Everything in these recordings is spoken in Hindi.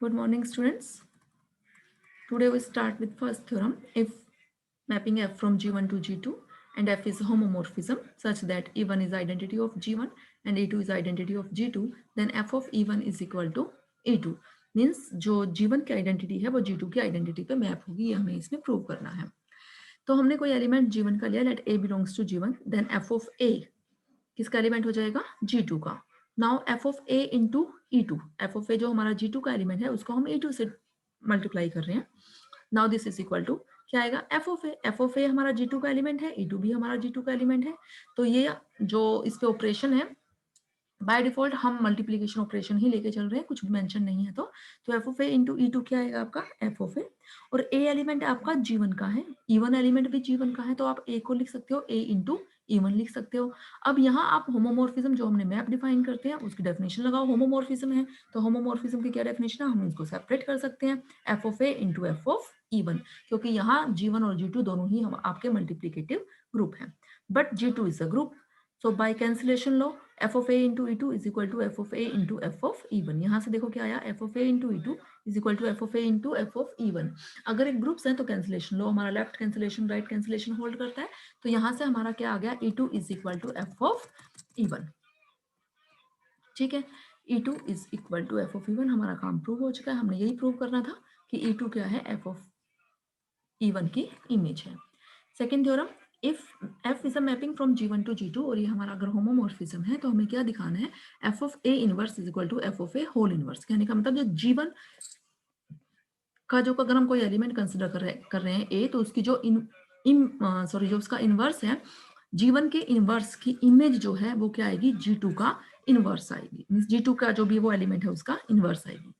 Good morning, students. Today we start with first theorem. If mapping F from G1 to G2 and F is homomorphism such that E1 is identity of G1 and E2 is identity of G2, then F of E1 is equal to E2. Means जो G1 की आइडेंटिटी है वो G2 की आइडेंटिटी पे मैप होगी, ये हमें इसमें प्रूव करना है। तो हमने कोई एलिमेंट G1 का लिया, let A belongs to G1, then F of A किसका एलिमेंट हो जाएगा? G2 का। Now F of A into E2, F of A जो हमारा G2 का एलिमेंट है उसको हम E2 से मल्टीप्लाई कर रहे हैं। Now this is equal to क्या आएगा? F of A. F of A हमारा G2 का एलिमेंट है, E2 भी हमारा G2 का एलिमेंट है। तो ये जो इस पे ऑपरेशन है, बाय डिफॉल्ट हम मल्टीप्लीकेशन ऑपरेशन ही लेके चल रहे हैं, कुछ भी मेंशन नहीं है। तो f of A into E2 क्या आएगा आपका? एफ ऑफ ए। और ए एलिमेंट आपका G1 का है, E1 एलिमेंट भी G1 का है, तो आप ए को लिख सकते हो ए इंटू E1 लिख सकते हो। अब यहाँ आप होमोमॉर्फिज्म जो हमने मैप डिफाइन करते हैं उसकी डेफिनेशन लगाओ। होमोमॉर्फिज्म है तो होमोमॉर्फिज्म की क्या डेफिनेशन है? हम इसको सेपरेट कर सकते हैं, F of A into f of E1, क्योंकि यहाँ G1 और G2 दोनों ही हम आपके मल्टीप्लीकेटिव ग्रुप हैं, but G2 is a group. So by cancellation law, f of A into E2 is equal to f of A into f of E1। यहाँ से देखो क्या आया? F of A into E2 is equal to f of A into f of E1। अगर एक ग्रुप्स है तो कैंसिलेशन लो, हमारा left cancellation right cancellation hold करता है। तो यहाँ से हमारा क्या आ गया? E2 is equal to f of E1। ठीक है, E2 is equal to f of E1। हमारा काम प्रूव हो चुका है। हमने यही प्रूव करना था कि E2 क्या है? एफ ऑफ E1 की इमेज है। Second theorem, if f is a mapping from G1 to G2 और ये हमारा अगर होमोमॉर्फिज्म है तो हमें क्या दिखाना है? f of a inverse is equal to f of a whole inverse. कहने का मतलब जो G1 का जो अगर हम कोई एलिमेंट कंसिडर कर रहे हैं a, तो उसकी जो जो उसका इनवर्स है, G1 के इनवर्स की इमेज जो है वो क्या आएगी? G2 का इनवर्स आएगी। मींस G2 का जो भी वो एलिमेंट है उसका इनवर्स आएगी।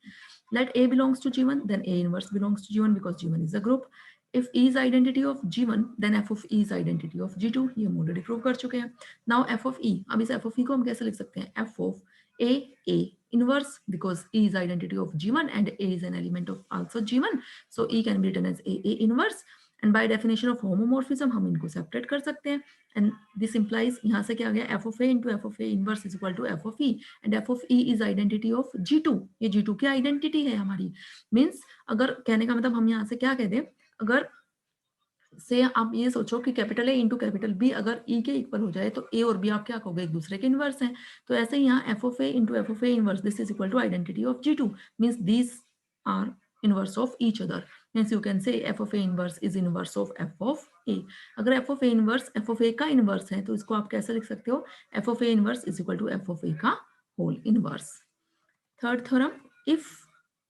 Let A belongs to G1, then A inverse belongs to G1 because G1 is a group. If E is identity of G1, then F of E is identity of G2. ये हम ऑलरेडी प्रूव कर चुके हैं। Now F of E, अब इस F of E को हम कैसे लिख सकते हैं? F of A inverse because E is identity of G1 and A is an element of also G1. So E can be written as A inverse. And by definition of homomorphism हम इनको सेपरेट कर सकते हैं। And this implies यहाँ से क्या आ गया? F of A into F of A inverse is equal to F of E. And F of E is identity of G2. ये G2 की आइडेंटिटी है हमारी। मीन्स अगर कहने का मतलब हम यहाँ से क्या कह दें, अगर से आप ये सोचो कि capital A into capital B अगर ई के इक्वल हो जाए तो ए और बी आप क्या कहोगे? एक दूसरे के इनवर्स हैं। तो ऐसे ही यहाँ f of A into f of A inverse, this is equal to identity of G2, means these are inverse of each other. Means you can say f of A inverse is inverse of f of A. अगर f of A inverse f of A का इनवर्स है तो इसको आप कैसे लिख सकते हो? F of A inverse is equal to f of A का whole inverse. Third theorem, if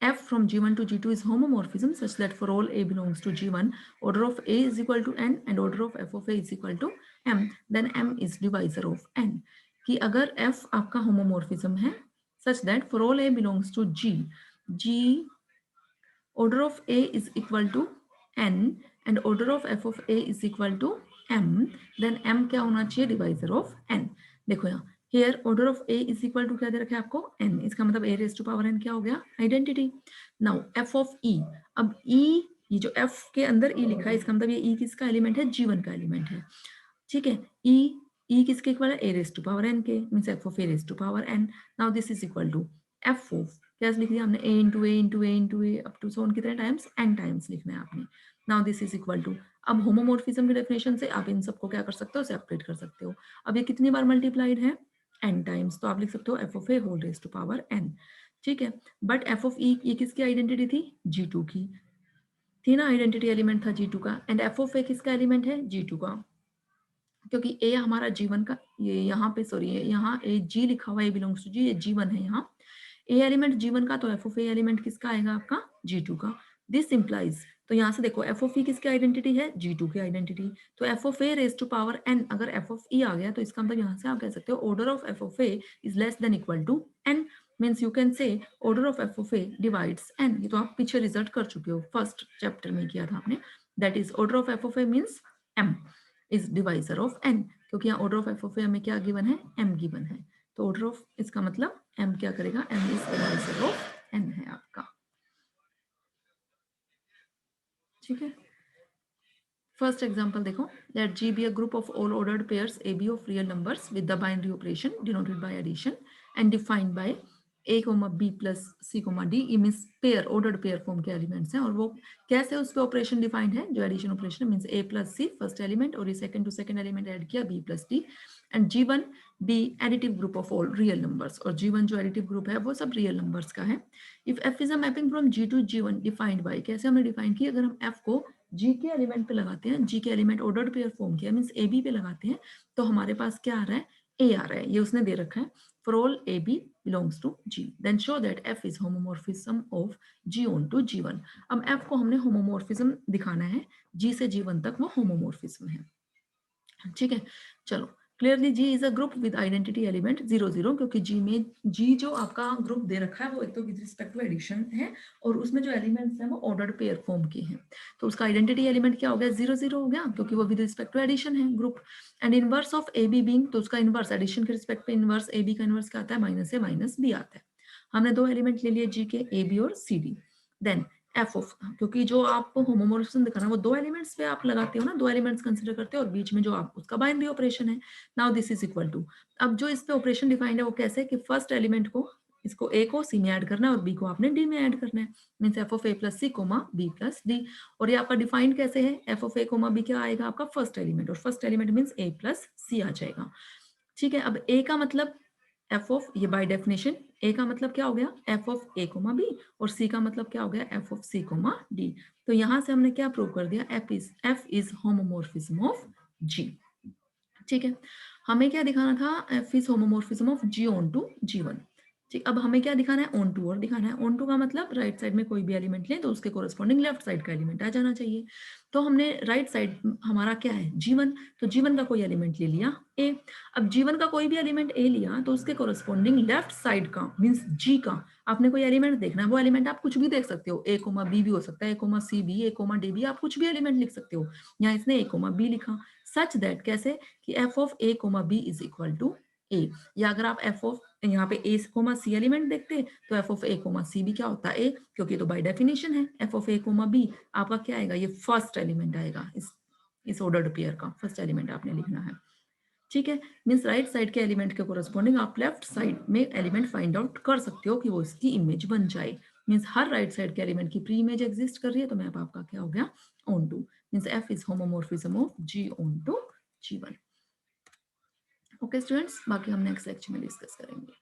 f from G1 to G2 is homomorphism such that for all a belongs to G1, order of a is equal to n and order of f of a is equal to m, then m is divisor of n. कि अगर f आपका homomorphism है such that for all a belongs to G order of a is equal to n and order of f of a is equal to m, then m क्या होना चाहिए? divisor of n. देखो यहाँ here order of a is equal to क्या दे रखा है आपको? एन। इसका मतलब a raise to power n क्या हो गया? Identity. Now f of e, अब ई ये जो एफ के अंदर ई लिखा है इसका मतलब ये ई किसका एलिमेंट है? G1 का एलिमेंट है। ठीक है, ई किसके इक्वल है? A raise to power n के, means f of A raise to power n. Now this is equal to f of क्या लिख दिया हमने? A into A into A into A up to सोन कितने टाइम्स? एन टाइम्स लिखना है आपने। Now this is equal to, अब होमोमॉर्फिज्म की डेफिनेशन से आप इन सबको क्या कर सकते हो? सेपरेट कर सकते हो। अब ये कितनी बार मल्टीप्लाइड है? n टाइम्स, तो आप लिख सकते हो f of a whole raise to power n। ठीक है, बट एफ ऑफ ई ये किसकी आइडेंटिटी थी? G2 की थी ना, आइडेंटिटी एलिमेंट था G2 का। एंड एफ ऑफ ए किसका एलिमेंट है? G2 का, क्योंकि ए हमारा G1 का, ये यहाँ पे सॉरी यहाँ ए जी लिखा हुआ है, ए बिलोंग्स टू जी, ये G1 है यहाँ। ए एलिमेंट G1 का, तो एफ ऑफ ए एलिमेंट किसका आएगा? आपका G2 का। दिस इंप्लाइज, तो यहाँ से देखो एफ ऑफ ई किसकी आइडेंटिटी है? G2 की आइडेंटिटी। तो f of A raise to power n, अगर एफ ऑफ ई आ गया तो इसका मतलब यहाँ से आप कह सकते हो order of f of a is less than equal to n, means you can say order of f of a divides n। ये तो आप पीछे रिजल्ट कर चुके हो, फर्स्ट चैप्टर में किया था आपने। That is order of f of A means m is divisor of n, क्योंकि यहाँ ऑर्डर ऑफ एफ ऑफ ए हमें क्या गिवन है? m गिवन है। तो ऑर्डर ऑफ इसका मतलब m क्या करेगा? m is divisor of n है आपका। ठीक है, फर्स्ट एग्जांपल देखो, late G be a group of all ordered pairs AB of real numbers with the binary operation denoted by addition and defined by A comma B plus C comma D, ये means pair, ordered pair form के एलिमेंट्स हैं, और वो कैसे उस पे ऑपरेशन डिफाइंड है, जो addition operation means A plus C first element, और ये second two second element add किया B plus D, and G1 be additive group of all real numbers, और G1 जो एडिटिव ग्रुप है वो सब रियल नंबर्स का है। If F is a mapping from G to G1 defined by, कैसे हमने डिफाइन की, अगर हम F को G के एलिमेंट पे लगाते हैं, G के एलिमेंट ऑर्डर्ड पेयर फॉर्म किया मीन्स ए बी पे लगाते हैं, तो हमारे पास क्या आ रहा है, ए आ रहा है, ये उसने दे रखा है, for all AB belongs to G, then show that F is homomorphism of G on to G1। अब F को हमने होमोमॉर्फिज्म दिखाना है, G से G1 तक वो होमोमॉर्फिज्म है, ठीक है। चलो, clearly G is a group with identity element 0 0, क्योंकि G में G जो आपका ग्रुप दे रखा है वो एक तो विद रिस्पेक्ट टू एडिशन है, और उसमें जो एलिमेंट्स हैं वो ऑर्डर्ड पेयर फॉर्म के हैं, तो उसका आइडेंटिटी एलिमेंट क्या हो गया, 0 0 हो गया, क्योंकि वो विद रिस्पेक्ट टू एडिशन है group. And inverse of a b being, तो उसका इनवर्स एडिशन के रिस्पेक्ट पे इनवर्स ए बी का इनवर्स क्या आता है, माइनस ए माइनस बी आता है। हमने दो एलिमेंट ले लिए G के, ए बी और c d. Then f of, क्योंकि जो आप होमोमॉर्फिज्म दिखाना वो दो एलिमेंट्स पे आप लगाते हो ना, दो एलिमेंट्स कंसीडर करते हो और बीच में जो आप उसका बाइनरी ऑपरेशन है। Now this is equal to, अब जो इस पे ऑपरेशन डिफाइंड है वो कैसे, कि फर्स्ट एलिमेंट को, इसको ए को सी में ऐड करना है और बी को आपने डी में ऐड करना है, means F of A plus C comma B plus D. और ये आपका डिफाइंड कैसे है, F of A comma B क्या आएगा आपका फर्स्ट एलिमेंट, और first element means A plus C आ जाएगा, ठीक है। अब ए का मतलब एफ ऑफ, ये बाय डेफिनेशन ए का मतलब क्या हो गया, F of A comma B, और सी का मतलब क्या हो गया, F of C comma d. तो यहां से हमने क्या प्रूव कर दिया, f is homomorphism of G, ठीक है। हमें क्या दिखाना था, f is homomorphism of G onto G1, ठीक। अब हमें क्या दिखाना है, ऑन टू, और दिखाना है ऑन टू का मतलब राइट साइड में कोई भी एलिमेंट लें तो उसके कोरस्पॉन्डिंग लेफ्ट साइड का एलिमेंट आ जाना चाहिए। तो हमने राइट साइड हमारा क्या है, G1, तो G1 का कोई एलिमेंट ले लिया ए। अब G1 का कोई भी एलिमेंट ए लिया तो उसके कोरस्पॉन्डिंग लेफ्ट साइड का मींस G का आपने कोई एलिमेंट देखना है, वो एलिमेंट आप कुछ भी देख सकते हो, ए कोमा बी भी हो सकता है, ए कोमा सी बी, ए कोमा डी भी, आप कुछ भी एलिमेंट लिख सकते हो। यहाँ इसने ए कोमा बी लिखा, सच दैट कैसे, कि f of A comma B is equal to A, या अगर आप एफ ऑफ यहाँ पे ए कोमा सी एलिमेंट देखते तो f of A comma c भी क्या होता है ए, क्योंकि तो बाय डेफिनेशन है F of A comma b आपका क्या आएगा, ये फर्स्ट एलिमेंट आएगा, इस ऑर्डर्ड पेयर का फर्स्ट एलिमेंट आपने लिखना है, ठीक है। मीन्स राइट साइड के एलिमेंट के कोरस्पॉन्डिंग आप लेफ्ट साइड में एलिमेंट फाइंड आउट कर सकते हो कि वो इसकी इमेज बन जाए। मीन्स हर राइट साइड के एलिमेंट की प्री इमेज एग्जिस्ट कर रही है, तो मैप आपका क्या हो गया, onto, means f is homomorphism of G onto G1। Okay students, बाकी हम नेक्स्ट लेक्चर में डिस्कस करेंगे।